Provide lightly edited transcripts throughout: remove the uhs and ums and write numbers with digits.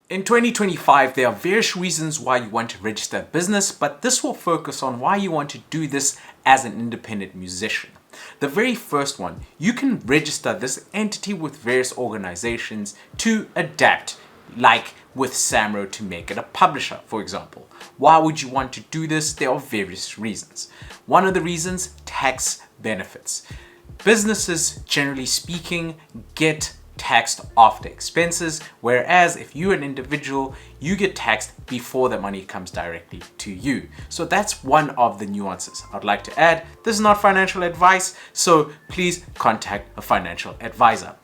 In 2025, there are various reasons why you want to register a business, but this will focus on why you want to do this as an independent musician. The very first one, you can register this entity with various organizations to adapt, like with SAMRO to make it a publisher, for example. Why would you want to do this? There are various reasons. One of the reasons, tax benefits. Businesses, generally speaking, get taxed after expenses, whereas if you're an individual, you get taxed before the money comes directly to you. So that's one of the nuances. I'd like to add, this is not financial advice, so please contact a financial advisor.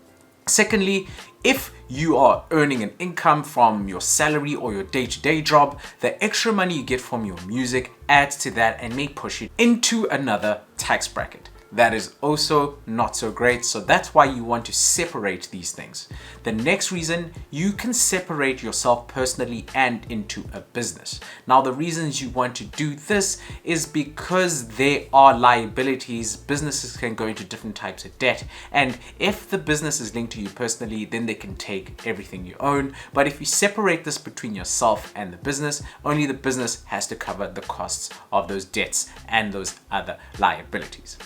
Secondly, if you are earning an income from your salary or your day-to-day job, the extra money you get from your music adds to that and may push you into another tax bracket. That is also not so great, so that's why you want to separate these things. The next reason, you can separate yourself personally and into a business. Now, the reasons you want to do this is because there are liabilities. Businesses can go into different types of debt, and if the business is linked to you personally, then they can take everything you own. But if you separate this between yourself and the business, only the business has to cover the costs of those debts and those other liabilities.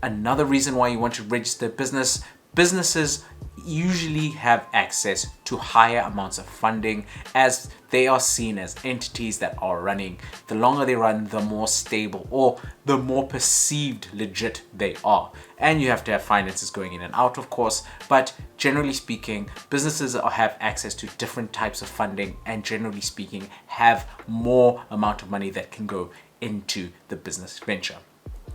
Another reason why you want to register a business, businesses usually have access to higher amounts of funding as they are seen as entities that are running. The longer they run, the more stable or the more perceived legit they are. And you have to have finances going in and out, of course, but generally speaking, businesses have access to different types of funding and generally speaking have more amount of money that can go into the business venture.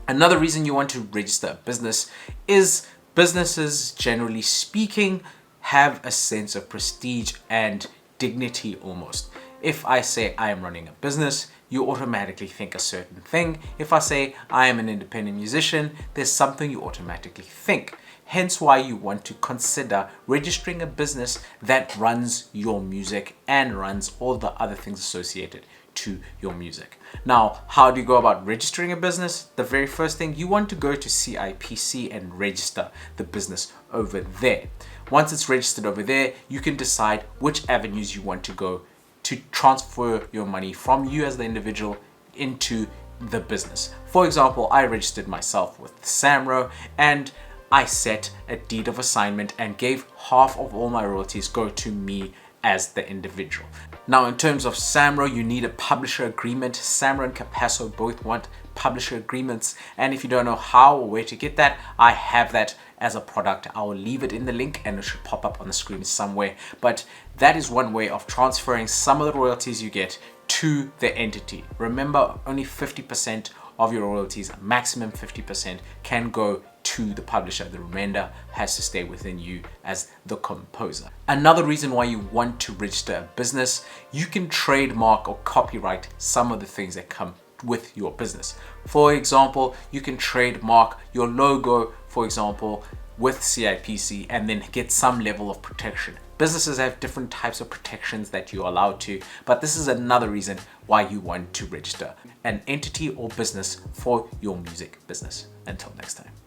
Another reason you want to register a business is businesses, generally speaking, have a sense of prestige and dignity almost. If I say I am running a business, you automatically think a certain thing. If I say I am an independent musician, there's something you automatically think. Hence why you want to consider registering a business that runs your music and runs all the other things associated to your music. Now, how do you go about registering a business? The very first thing, you want to go to CIPC and register the business over there. Once it's registered over there, you can decide which avenues you want to go to transfer your money from you as the individual into the business. For example, I registered myself with SAMRO and I set a deed of assignment and gave half of all my royalties go to me as the individual. Now, in terms of SAMRO, you need a publisher agreement. SAMRO and CAPASSO both want publisher agreements. And if you don't know how or where to get that, I have that as a product. I will leave it in the link and it should pop up on the screen somewhere. But that is one way of transferring some of the royalties you get to the entity. Remember, only 50% of your royalties, maximum 50%, can go to the publisher. The remainder has to stay within you as the composer. Another reason why you want to register a business, you can trademark or copyright some of the things that come with your business. For example, you can trademark your logo, for example, with CIPC and then get some level of protection. Businesses have different types of protections that you're allowed to, but this is another reason why you want to register an entity or business for your music business. Until next time.